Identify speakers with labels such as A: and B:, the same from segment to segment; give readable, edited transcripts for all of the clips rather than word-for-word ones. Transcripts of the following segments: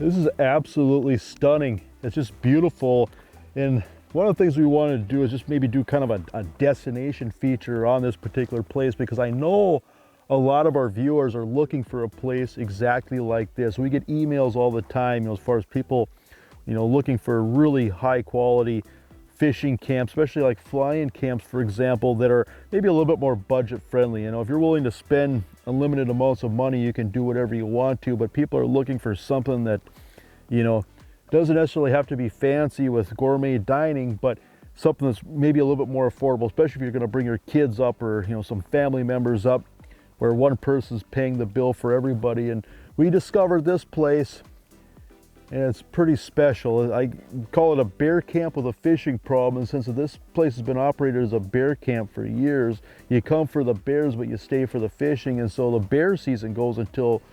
A: This is absolutely stunning. It's just beautiful. And one of the things we wanted to do is just maybe do kind of a destination feature on this particular place, because I know a lot of our viewers are looking for a place exactly like this. We get emails all the time, as far as people, looking for really high quality fishing camps, especially like fly-in camps, for example, that are maybe a little bit more budget friendly. If you're willing to spend unlimited amounts of money, you can do whatever you want to, but people are looking for something that, doesn't necessarily have to be fancy with gourmet dining, but something that's maybe a little bit more affordable, especially if you're going to bring your kids up or, some family members up, where one person's paying the bill for everybody. And we discovered this place, and it's pretty special. I call it a bear camp with a fishing problem, and since this place has been operated as a bear camp for years, you come for the bears, but you stay for the fishing. And so the bear season goes until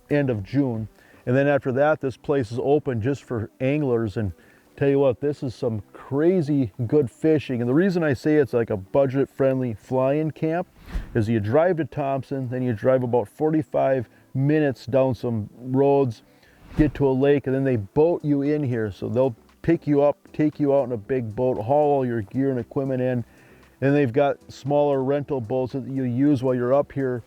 A: end of June. And then after that, this place is open just for anglers. And tell you what, this is some crazy good fishing. And the reason I say it's like a budget friendly fly-in camp is you drive to Thompson, then you drive about 45 minutes down some roads, get to a lake, and then they boat you in here. So they'll pick you up, take you out in a big boat, haul all your gear and equipment in. And they've got smaller rental boats that you use while you're up here.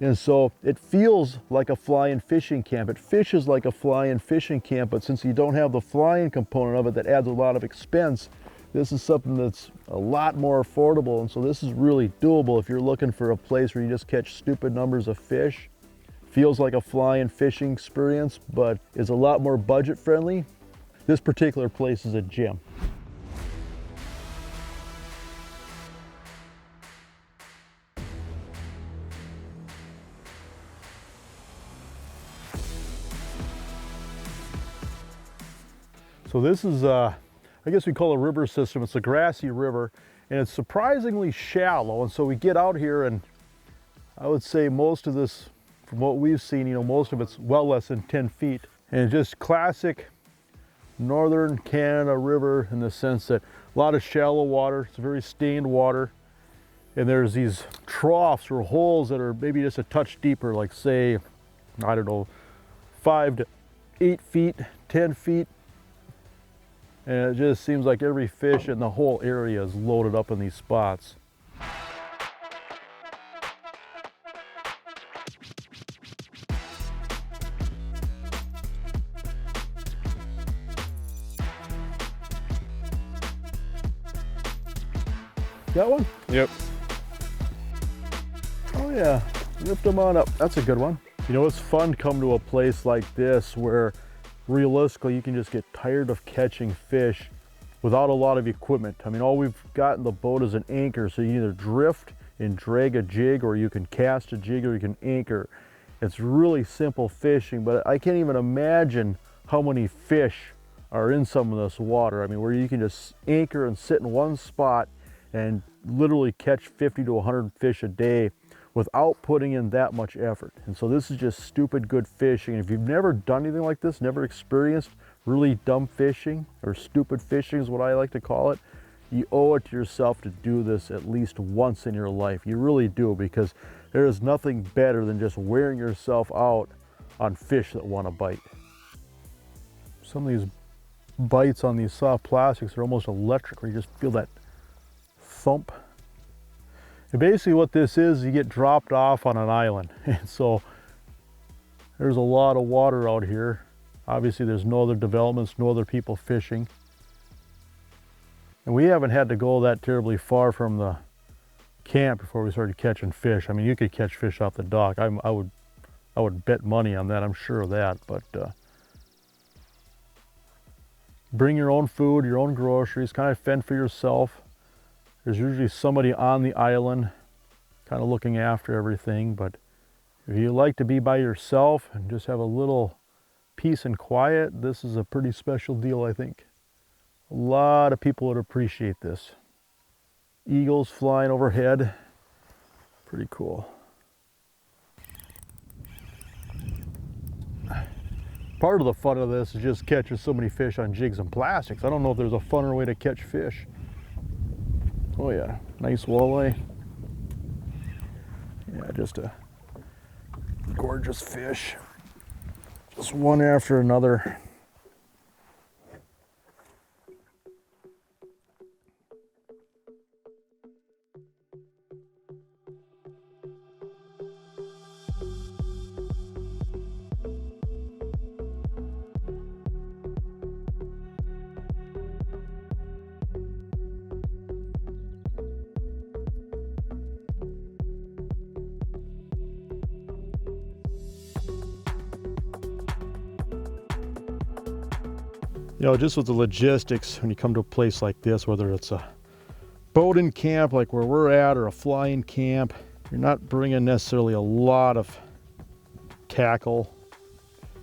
A: And so it feels like a fly-in fishing camp. It fishes like a fly-in fishing camp, but since you don't have the fly-in component of it, that adds a lot of expense. This is something that's a lot more affordable, and so this is really doable if you're looking for a place where you just catch stupid numbers of fish. Feels like a fly-in fishing experience, but is a lot more budget friendly. This particular place is a gem. So this is, I guess we call it a river system. It's the Grassy River, and it's surprisingly shallow. And so we get out here, and I would say most of this, from what we've seen, most of it's well less than 10 feet. And just classic northern Canada river in the sense that a lot of shallow water. It's very stained water. And there's these troughs or holes that are maybe just a touch deeper, like say, I don't know, 5 to 8 feet, 10 feet. And it just seems like every fish in the whole area is loaded up in these spots. Got one?
B: Yep.
A: Oh yeah, lift them on up. That's a good one. It's fun to come to a place like this where realistically you can just get tired of catching fish without a lot of equipment. All we've got in the boat is an anchor, so you either drift and drag a jig, or you can cast a jig, or you can anchor. It's really simple fishing, but I can't even imagine how many fish are in some of this water. Where you can just anchor and sit in one spot and literally catch 50 to 100 fish a day without putting in that much effort. And so this is just stupid good fishing. And if you've never done anything like this, never experienced really dumb fishing, or stupid fishing is what I like to call it, you owe it to yourself to do this at least once in your life. You really do, because there is nothing better than just wearing yourself out on fish that want to bite. Some of these bites on these soft plastics are almost electric, where you just feel that thump. And basically what this is, you get dropped off on an island. And so there's a lot of water out here. Obviously there's no other developments, no other people fishing. And we haven't had to go that terribly far from the camp before we started catching fish. You could catch fish off the dock. I would bet money on that, I'm sure of that. But bring your own food, your own groceries, kind of fend for yourself. There's usually somebody on the island kind of looking after everything, but if you like to be by yourself and just have a little peace and quiet, this is a pretty special deal, I think. A lot of people would appreciate this. Eagles flying overhead, pretty cool. Part of the fun of this is just catching so many fish on jigs and plastics. I don't know if there's a funner way to catch fish. Oh yeah, nice walleye. Yeah, just a gorgeous fish. Just one after another. You know, just with the logistics, when you come to a place like this, whether it's a boating camp like where we're at or a flying camp, you're not bringing necessarily a lot of tackle,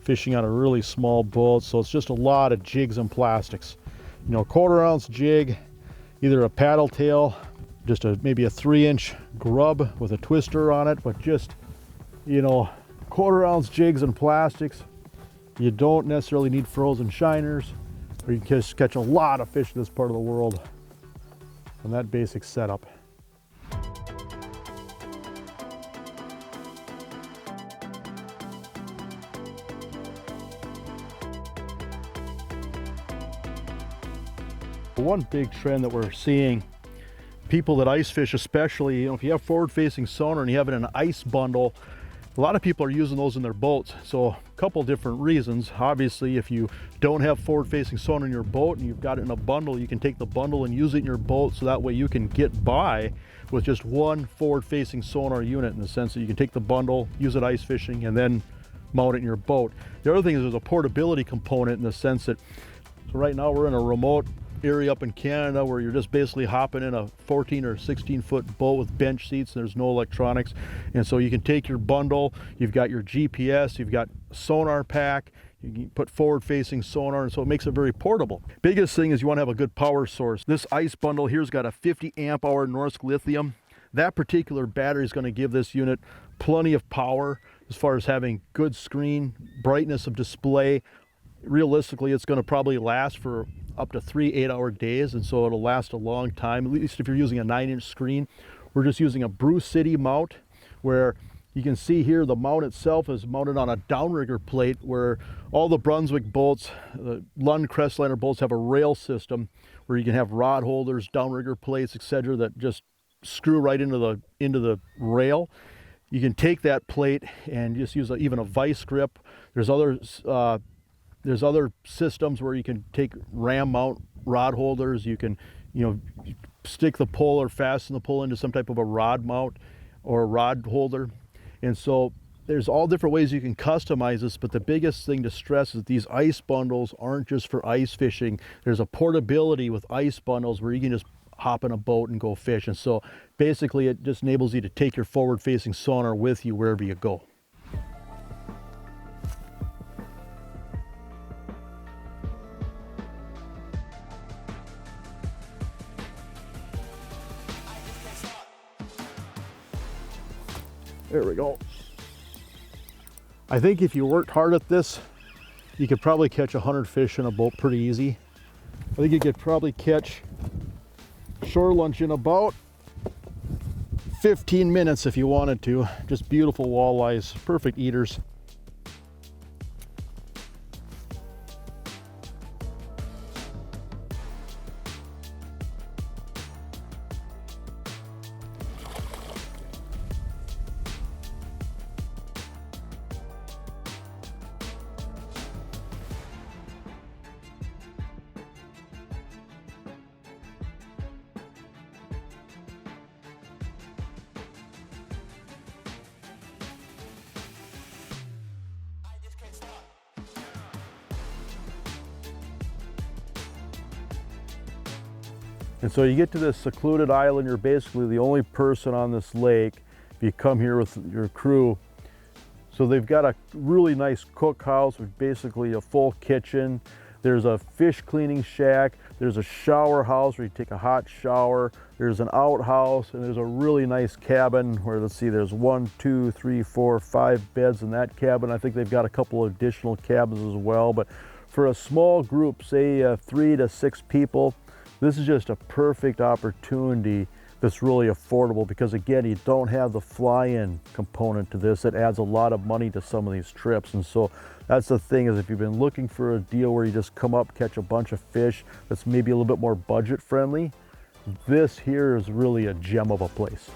A: fishing on a really small boat, so it's just a lot of jigs and plastics. You know, 1/4 ounce jig, either a paddle tail, just maybe a 3-inch grub with a twister on it, but just, you know, 1/4 ounce jigs and plastics. You don't necessarily need frozen shiners, or you can just catch a lot of fish in this part of the world on that basic setup. One big trend that we're seeing, people that ice fish especially, you know, if you have forward-facing sonar and you have it in an ice bundle, a lot of people are using those in their boats. So a couple different reasons. Obviously, if you don't have forward-facing sonar in your boat and you've got it in a bundle, you can take the bundle and use it in your boat, so that way you can get by with just one forward-facing sonar unit, in the sense that you can take the bundle, use it ice fishing, and then mount it in your boat. The other thing is there's a portability component, in the sense that, so right now we're in a remote area up in Canada where you're just basically hopping in a 14 or 16 foot boat with bench seats, and there's no electronics. And so you can take your bundle, you've got your GPS, you've got sonar pack, you can put forward facing sonar, and so it makes it very portable. Biggest thing is you want to have a good power source. This ice bundle here's got a 50 amp hour Norsk lithium. That particular battery is going to give this unit plenty of power as far as having good screen, brightness of display. Realistically, it's going to probably last for up to 3 8-hour days, and so it'll last a long time, at least if you're using a 9-inch screen. We're just using a Bruce City mount, where you can see here the mount itself is mounted on a downrigger plate, where all the Brunswick boats, the Lund Crestliner boats, have a rail system where you can have rod holders, downrigger plates, etc., that just screw right into the rail. You can take that plate and just use even a vice grip. There's other systems where you can take ram mount rod holders. You can, you know, stick the pole or fasten the pole into some type of a rod mount or a rod holder. And so there's all different ways you can customize this, but the biggest thing to stress is these ice bundles aren't just for ice fishing. There's a portability with ice bundles where you can just hop in a boat and go fish. And so basically it just enables you to take your forward facing sonar with you wherever you go. There we go. I think if you worked hard at this, you could probably catch 100 fish in a boat pretty easy. I think you could probably catch shore lunch in about 15 minutes if you wanted to. Just beautiful walleyes, perfect eaters. And so you get to this secluded island, you're basically the only person on this lake if you come here with your crew. So they've got a really nice cookhouse with basically a full kitchen. There's a fish cleaning shack. There's a shower house where you take a hot shower. There's an outhouse, and there's a really nice cabin where, let's see, there's 1, 2, 3, 4, 5 beds in that cabin. I think they've got a couple of additional cabins as well. But for a small group, say 3 to 6 people, this is just a perfect opportunity that's really affordable, because again, you don't have the fly-in component to this. It adds a lot of money to some of these trips. And so that's the thing, is if you've been looking for a deal where you just come up, catch a bunch of fish that's maybe a little bit more budget friendly, this here is really a gem of a place.